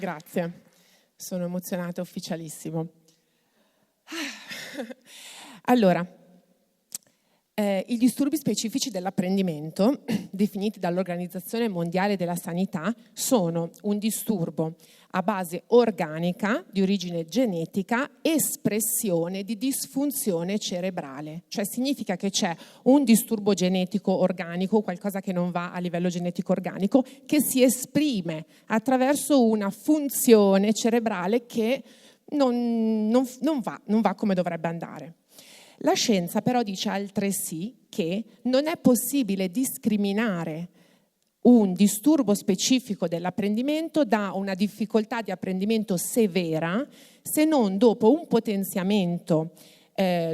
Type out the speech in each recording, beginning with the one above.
Grazie, sono emozionata, ufficialissimo. Allora, i disturbi specifici dell'apprendimento, definiti dall'Organizzazione Mondiale della Sanità, sono un disturbo a base organica, di origine genetica, espressione di disfunzione cerebrale. Cioè significa che c'è un disturbo genetico organico, qualcosa che non va a livello genetico organico, che si esprime attraverso una funzione cerebrale che non va come dovrebbe andare. La scienza però dice altresì che non è possibile discriminare un disturbo specifico dell'apprendimento da una difficoltà di apprendimento severa se non dopo un potenziamento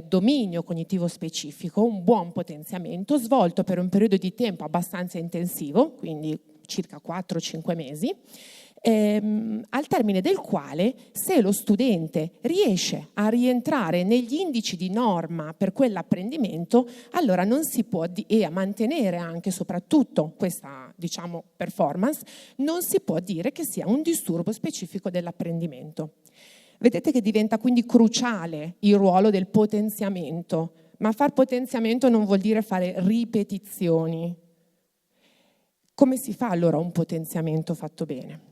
dominio cognitivo specifico, un buon potenziamento svolto per un periodo di tempo abbastanza intensivo, quindi circa 4-5 mesi, al termine del quale, se lo studente riesce a rientrare negli indici di norma per quell'apprendimento, allora non si può e a mantenere anche soprattutto questa, performance, non si può dire che sia un disturbo specifico dell'apprendimento. Vedete che diventa quindi cruciale il ruolo del potenziamento, ma far potenziamento non vuol dire fare ripetizioni. Come si fa allora un potenziamento fatto bene?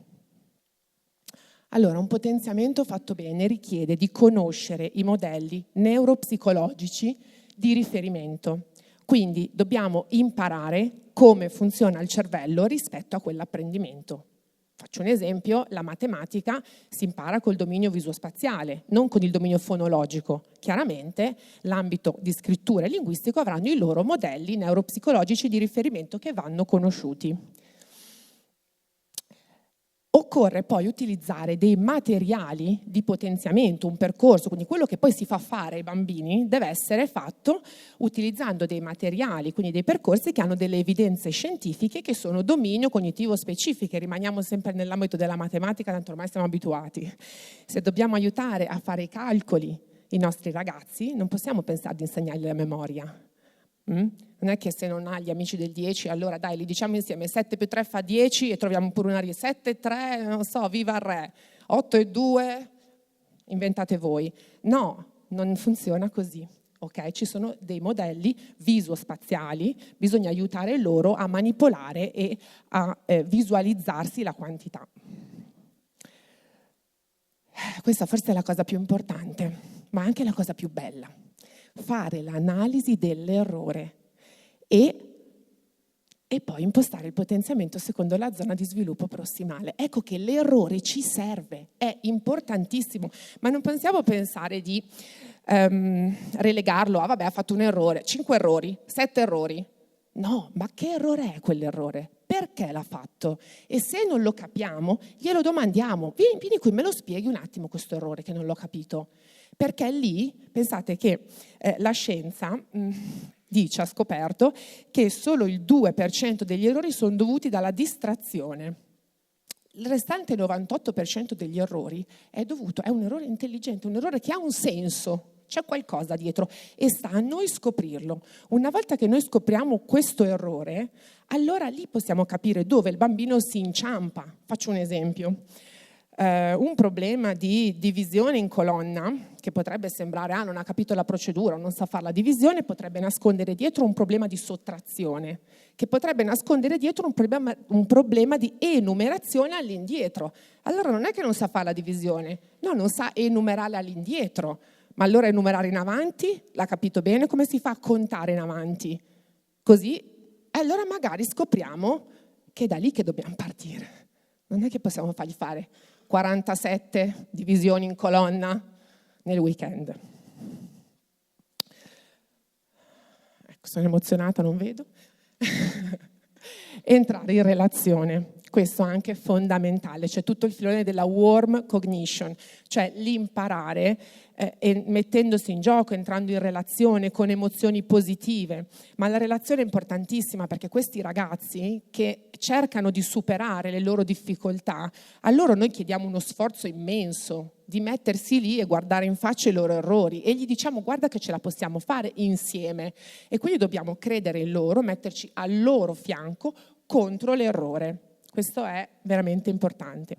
Allora, un potenziamento fatto bene richiede di conoscere i modelli neuropsicologici di riferimento. Quindi dobbiamo imparare come funziona il cervello rispetto a quell'apprendimento. Faccio un esempio: la matematica si impara col dominio visuospaziale, non con il dominio fonologico. Chiaramente l'ambito di scrittura e linguistico avranno i loro modelli neuropsicologici di riferimento che vanno conosciuti. Occorre poi utilizzare dei materiali di potenziamento, un percorso, quindi quello che poi si fa fare ai bambini deve essere fatto utilizzando dei materiali, quindi dei percorsi che hanno delle evidenze scientifiche che sono dominio cognitivo specifiche. Rimaniamo sempre nell'ambito della matematica, tanto ormai siamo abituati. Se dobbiamo aiutare a fare i calcoli i nostri ragazzi, non possiamo pensare di insegnargli la memoria. Non è che se non ha gli amici del 10, allora dai, li diciamo insieme: 7 più 3 fa 10 e troviamo pure una 7 e 3, non so, viva il re, 8 e 2, inventate voi. No, non funziona così, ok? Ci sono dei modelli visuospaziali, bisogna aiutare loro a manipolare e a visualizzarsi la quantità. Questa forse è la cosa più importante, ma anche la cosa più bella. Fare l'analisi dell'errore e poi impostare il potenziamento secondo la zona di sviluppo prossimale. Ecco che l'errore ci serve, è importantissimo, ma non possiamo pensare di relegarlo a vabbè, ha fatto un errore, 5 errori, 7 errori. No, ma che errore è quell'errore? Perché l'ha fatto? E se non lo capiamo, glielo domandiamo: vieni qui, me lo spieghi un attimo questo errore che non l'ho capito. Perché lì, pensate che la scienza ha scoperto che solo il 2% degli errori sono dovuti dalla distrazione. Il restante 98% degli errori è un errore intelligente, un errore che ha un senso, c'è qualcosa dietro e sta a noi scoprirlo. Una volta che noi scopriamo questo errore, allora lì possiamo capire dove il bambino si inciampa. Faccio un esempio. Un problema di divisione in colonna, che potrebbe sembrare non ha capito la procedura, non sa fare la divisione, potrebbe nascondere dietro un problema di sottrazione, che potrebbe nascondere dietro un problema di enumerazione all'indietro. Allora non è che non sa fare la divisione, no, non sa enumerare all'indietro, ma allora enumerare in avanti, l'ha capito bene come si fa a contare in avanti? Così, allora magari scopriamo che è da lì che dobbiamo partire. Non è che possiamo fargli fare 47 divisioni in colonna nel weekend. Ecco, sono emozionata, non vedo. Entrare in relazione, questo anche è fondamentale, c'è tutto il filone della warm cognition, cioè l'imparare mettendosi in gioco, entrando in relazione con emozioni positive. Ma la relazione è importantissima perché questi ragazzi che cercano di superare le loro difficoltà, a loro noi chiediamo uno sforzo immenso di mettersi lì e guardare in faccia i loro errori e gli diciamo: guarda che ce la possiamo fare insieme, e quindi dobbiamo credere in loro, metterci al loro fianco contro l'errore. Questo è veramente importante.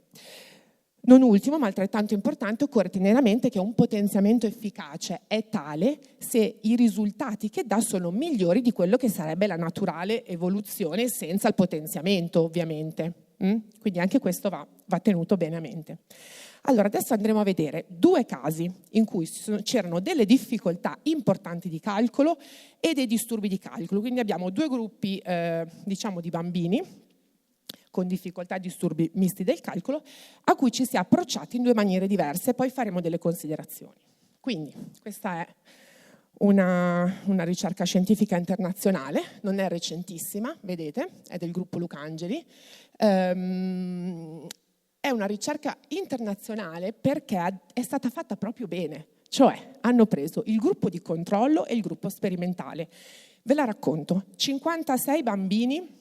Non ultimo, ma altrettanto importante, occorre tenere a mente che un potenziamento efficace è tale se i risultati che dà sono migliori di quello che sarebbe la naturale evoluzione senza il potenziamento, ovviamente. Quindi anche questo va tenuto bene a mente. Allora, adesso andremo a vedere due casi in cui c'erano delle difficoltà importanti di calcolo e dei disturbi di calcolo. Quindi abbiamo due gruppi, diciamo, di bambini con difficoltà e disturbi misti del calcolo, a cui ci si è approcciati in due maniere diverse, poi faremo delle considerazioni. Quindi, questa è una ricerca scientifica internazionale, non è recentissima, vedete, è del gruppo Lucangeli. È una ricerca internazionale perché è stata fatta proprio bene, cioè hanno preso il gruppo di controllo e il gruppo sperimentale. Ve la racconto, 56 bambini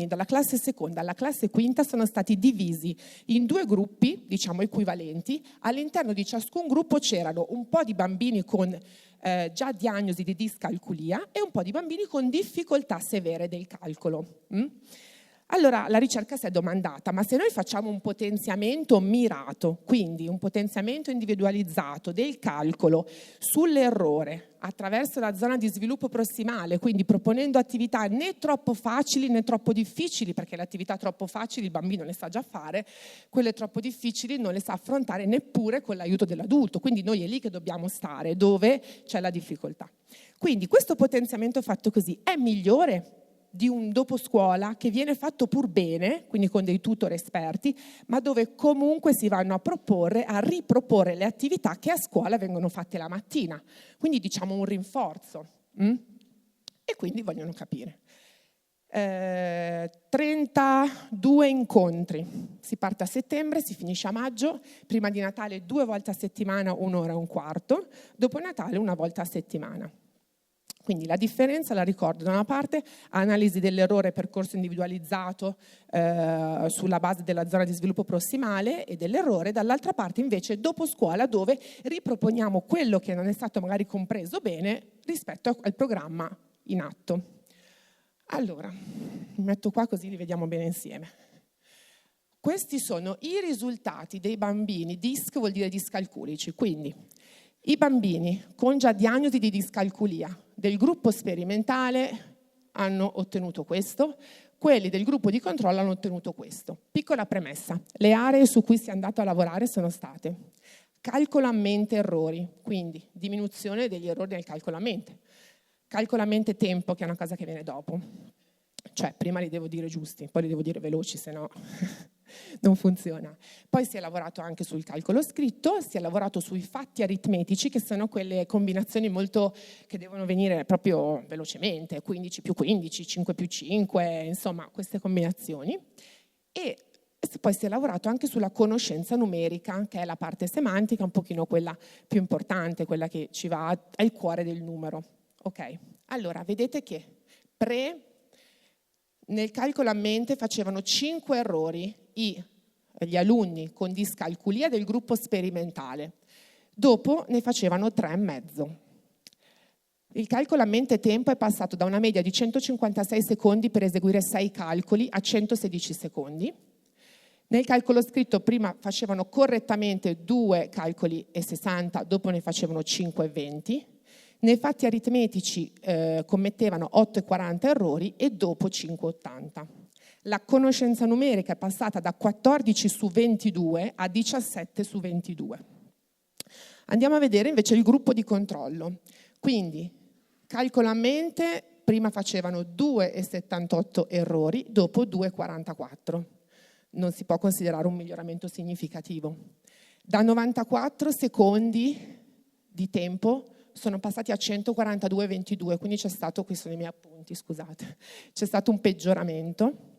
dalla classe seconda alla classe quinta sono stati divisi in due gruppi, diciamo equivalenti. All'interno di ciascun gruppo c'erano un po' di bambini con già diagnosi di discalculia e un po' di bambini con difficoltà severe del calcolo. Allora la ricerca si è domandata, ma se noi facciamo un potenziamento mirato, quindi un potenziamento individualizzato del calcolo sull'errore attraverso la zona di sviluppo prossimale, quindi proponendo attività né troppo facili né troppo difficili, perché le attività troppo facili il bambino le sa già fare, quelle troppo difficili non le sa affrontare neppure con l'aiuto dell'adulto, quindi noi è lì che dobbiamo stare, dove c'è la difficoltà. Quindi questo potenziamento fatto così è migliore di un dopo scuola che viene fatto pur bene, quindi con dei tutor esperti, ma dove comunque si vanno a riproporre le attività che a scuola vengono fatte la mattina. Quindi diciamo un rinforzo. E quindi vogliono capire. 32 incontri. Si parte a settembre, si finisce a maggio. Prima di Natale 2 volte a settimana, 1 ora e un quarto. Dopo Natale 1 volta a settimana. Quindi la differenza, la ricordo, da una parte analisi dell'errore percorso individualizzato sulla base della zona di sviluppo prossimale e dell'errore, dall'altra parte invece dopo scuola dove riproponiamo quello che non è stato magari compreso bene rispetto al programma in atto. Allora, mi metto qua così li vediamo bene insieme. Questi sono i risultati dei bambini, DISC vuol dire discalculici, quindi i bambini con già diagnosi di discalculia del gruppo sperimentale hanno ottenuto questo, quelli del gruppo di controllo hanno ottenuto questo. Piccola premessa, le aree su cui si è andato a lavorare sono state calcolo a mente errori, quindi diminuzione degli errori nel calcolo a mente, calcolo a mente tempo, che è una cosa che viene dopo, cioè prima li devo dire giusti, poi li devo dire veloci, se no non funziona. Poi si è lavorato anche sul calcolo scritto, si è lavorato sui fatti aritmetici, che sono quelle combinazioni molto che devono venire proprio velocemente, 15 più 15, 5 più 5, insomma queste combinazioni. E poi si è lavorato anche sulla conoscenza numerica, che è la parte semantica, un pochino quella più importante, quella che ci va al cuore del numero. Ok, allora vedete che nel calcolo a mente facevano 5 errori gli alunni con discalculia del gruppo sperimentale. Dopo ne facevano 3,5. Il calcolo a mente tempo è passato da una media di 156 secondi per eseguire 6 calcoli a 116 secondi. Nel calcolo scritto prima facevano correttamente 2 calcoli e 60, dopo ne facevano 5 e 20. Nei fatti aritmetici commettevano 8,40 errori e dopo 5,80. La conoscenza numerica è passata da 14 su 22 a 17 su 22. Andiamo a vedere invece il gruppo di controllo. Quindi, calcolo a mente, prima facevano 2,78 errori, dopo 2,44. Non si può considerare un miglioramento significativo. Da 94 secondi di tempo sono passati a 142,22, quindi c'è stato, qui sono i miei appunti, scusate, c'è stato un peggioramento.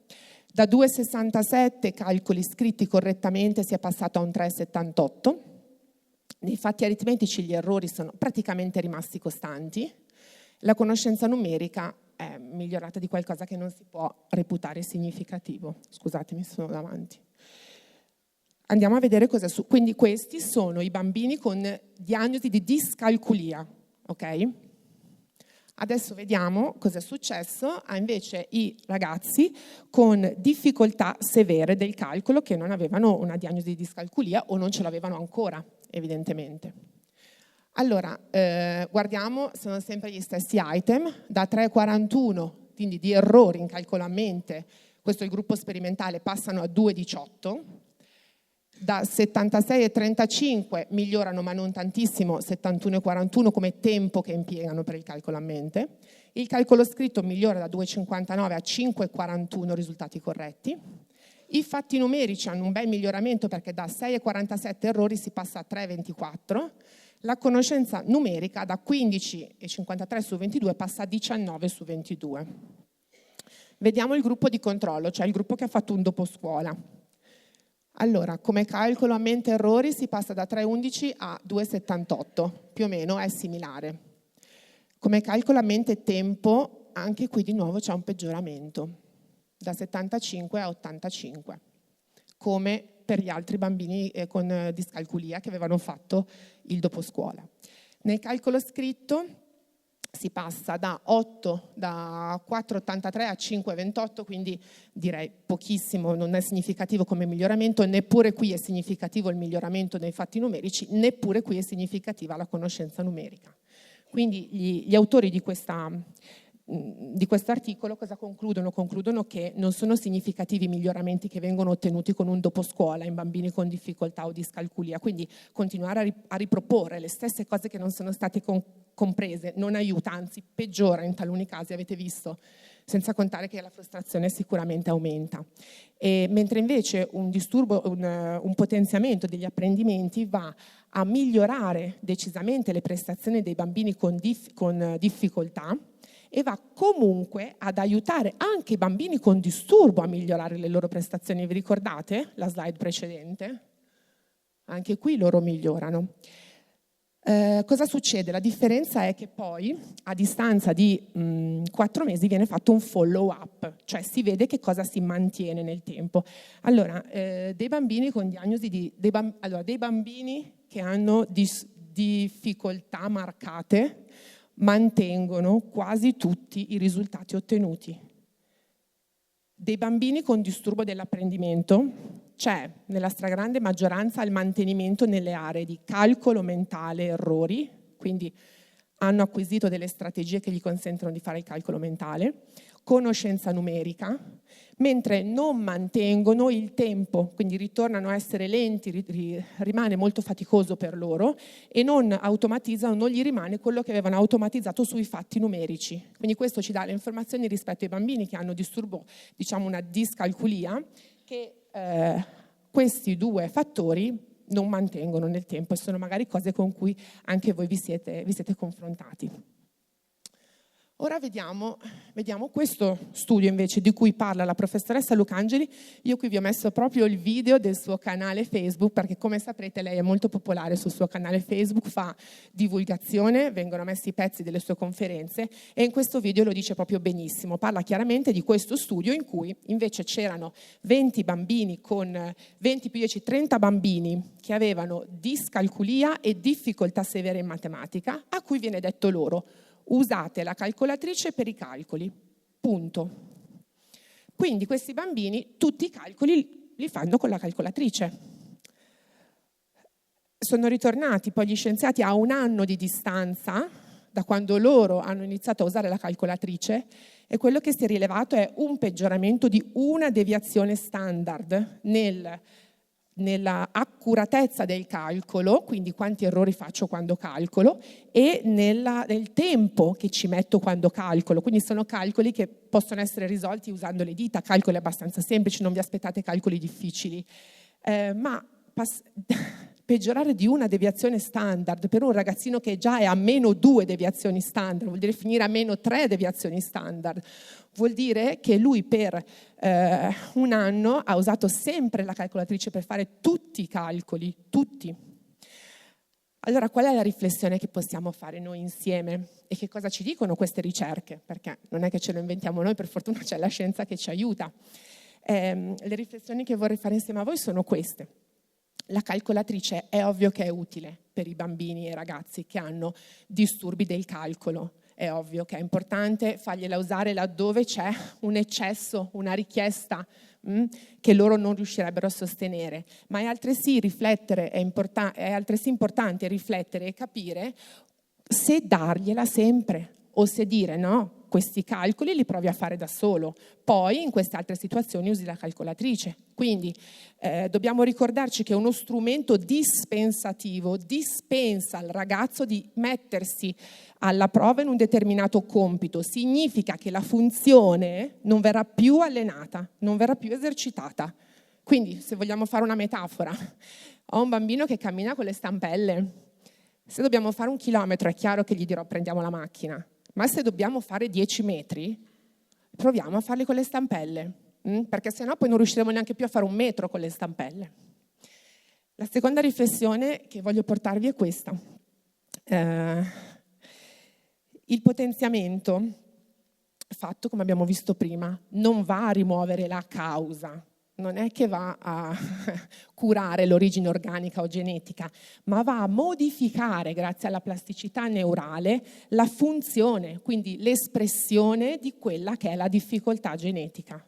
Da 2,67 calcoli scritti correttamente si è passato a un 3,78. Nei fatti aritmetici gli errori sono praticamente rimasti costanti. La conoscenza numerica è migliorata di qualcosa che non si può reputare significativo. Scusatemi, sono davanti. Andiamo a vedere cosa su. Quindi questi sono i bambini con diagnosi di discalculia, ok? Adesso vediamo cosa è successo a invece i ragazzi con difficoltà severe del calcolo che non avevano una diagnosi di discalculia o non ce l'avevano ancora, evidentemente. Allora, guardiamo, sono sempre gli stessi item, da 3,41, quindi di errori in calcolo a mente, questo è il gruppo sperimentale, passano a 2,18. Da 76,35 migliorano, ma non tantissimo, 71,41 come tempo che impiegano per il calcolo a mente. Il calcolo scritto migliora da 2,59 a 5,41 risultati corretti. I fatti numerici hanno un bel miglioramento perché da 6,47 errori si passa a 3,24. La conoscenza numerica da 15,53 su 22 passa a 19 su 22. Vediamo il gruppo di controllo, cioè il gruppo che ha fatto un doposcuola. Allora, come calcolo a mente errori si passa da 3,11 a 2,78, più o meno è similare. Come calcolo a mente tempo, anche qui di nuovo c'è un peggioramento, da 75 a 85, come per gli altri bambini con discalculia che avevano fatto il doposcuola. Nel calcolo scritto si passa da 4,83 a 5,28, quindi direi pochissimo, non è significativo come miglioramento, neppure qui è significativo il miglioramento nei fatti numerici, neppure qui è significativa la conoscenza numerica. Quindi gli autori di questo articolo cosa concludono? Concludono che non sono significativi i miglioramenti che vengono ottenuti con un doposcuola in bambini con difficoltà o discalculia, quindi continuare a riproporre le stesse cose che non sono state comprese non aiuta, anzi peggiora in taluni casi, avete visto, senza contare che la frustrazione sicuramente aumenta. Mentre invece un disturbo, un potenziamento degli apprendimenti va a migliorare decisamente le prestazioni dei bambini con difficoltà e va comunque ad aiutare anche i bambini con disturbo a migliorare le loro prestazioni. Vi ricordate la slide precedente? Anche qui loro migliorano. Cosa succede? La differenza è che poi a distanza di 4 mesi viene fatto un follow up, cioè si vede che cosa si mantiene nel tempo. Allora, dei bambini con diagnosi dei bambini che hanno difficoltà marcate mantengono quasi tutti i risultati ottenuti. Dei bambini con disturbo dell'apprendimento c'è nella stragrande maggioranza il mantenimento nelle aree di calcolo mentale, errori, quindi hanno acquisito delle strategie che gli consentono di fare il calcolo mentale, conoscenza numerica, mentre non mantengono il tempo, quindi ritornano a essere lenti, rimane molto faticoso per loro e non automatizzano, non gli rimane quello che avevano automatizzato sui fatti numerici. Quindi questo ci dà le informazioni rispetto ai bambini che hanno disturbo, diciamo una discalculia, che questi due fattori non mantengono nel tempo e sono magari cose con cui anche voi vi siete confrontati. Ora vediamo questo studio invece di cui parla la professoressa Lucangeli. Io qui vi ho messo proprio il video del suo canale Facebook perché come saprete lei è molto popolare sul suo canale Facebook, fa divulgazione, vengono messi i pezzi delle sue conferenze e in questo video lo dice proprio benissimo. Parla chiaramente di questo studio in cui invece c'erano 20 bambini con 20 più 10, 30 bambini che avevano discalculia e difficoltà severe in matematica, a cui viene detto loro: usate la calcolatrice per i calcoli, punto. Quindi questi bambini tutti i calcoli li fanno con la calcolatrice. Sono ritornati poi gli scienziati a 1 anno di distanza da quando loro hanno iniziato a usare la calcolatrice e quello che si è rilevato è un peggioramento di una deviazione standard nella accuratezza del calcolo, quindi quanti errori faccio quando calcolo, e nel tempo che ci metto quando calcolo. Quindi sono calcoli che possono essere risolti usando le dita, calcoli abbastanza semplici, non vi aspettate calcoli difficili. Peggiorare di una deviazione standard per un ragazzino che già è a -2 deviazioni standard, vuol dire finire a -3 deviazioni standard, vuol dire che lui per 1 anno ha usato sempre la calcolatrice per fare tutti i calcoli, tutti. Allora qual è la riflessione che possiamo fare noi insieme e che cosa ci dicono queste ricerche? Perché non è che ce lo inventiamo noi, per fortuna c'è la scienza che ci aiuta. Le riflessioni che vorrei fare insieme a voi sono queste. La calcolatrice è ovvio che è utile per i bambini e i ragazzi che hanno disturbi del calcolo. è ovvio che è importante fargliela usare laddove c'è un eccesso, una richiesta che loro non riuscirebbero a sostenere, ma è altresì importante riflettere e capire se dargliela sempre o se dire no, questi calcoli li provi a fare da solo, poi in queste altre situazioni usi la calcolatrice. Quindi dobbiamo ricordarci che è uno strumento dispensativo, dispensa al ragazzo di mettersi alla prova in un determinato compito. Significa che la funzione non verrà più allenata, non verrà più esercitata. Quindi, se vogliamo fare una metafora, ho un bambino che cammina con le stampelle. Se dobbiamo fare 1 chilometro è chiaro che gli dirò prendiamo la macchina, ma se dobbiamo fare 10 metri, proviamo a farli con le stampelle, perché sennò poi non riusciremo neanche più a fare 1 metro con le stampelle. La seconda riflessione che voglio portarvi è questa. Il potenziamento, fatto come abbiamo visto prima, non va a rimuovere la causa, non è che va a curare l'origine organica o genetica, ma va a modificare, grazie alla plasticità neurale, la funzione, quindi l'espressione di quella che è la difficoltà genetica.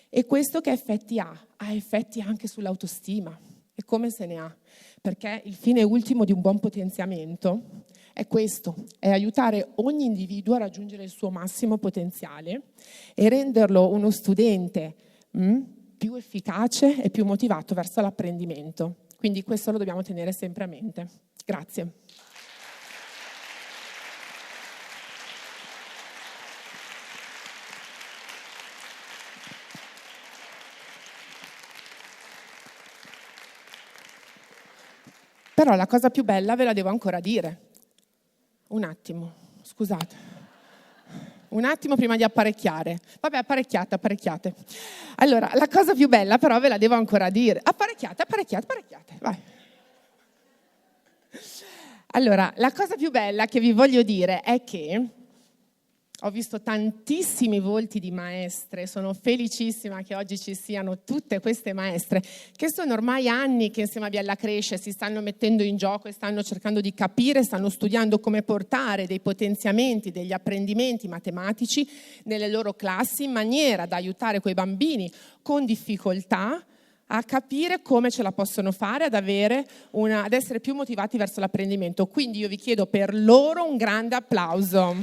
E questo che effetti ha? Ha effetti anche sull'autostima. E come se ne ha? Perché il fine ultimo di un buon potenziamento è questo, è aiutare ogni individuo a raggiungere il suo massimo potenziale e renderlo uno studente più efficace e più motivato verso l'apprendimento. Quindi questo lo dobbiamo tenere sempre a mente. Grazie. Però la cosa più bella ve la devo ancora dire. Un attimo, scusate. Un attimo prima di apparecchiare. Vabbè, apparecchiate. Allora, la cosa più bella però ve la devo ancora dire. Apparecchiate, vai. Allora, la cosa più bella che vi voglio dire è che ho visto tantissimi volti di maestre, sono felicissima che oggi ci siano tutte queste maestre che sono ormai anni che insieme a Biella Cresce si stanno mettendo in gioco e stanno cercando di capire, stanno studiando come portare dei potenziamenti, degli apprendimenti matematici nelle loro classi in maniera da aiutare quei bambini con difficoltà a capire come ce la possono fare ad essere più motivati verso l'apprendimento. Quindi io vi chiedo per loro un grande applauso.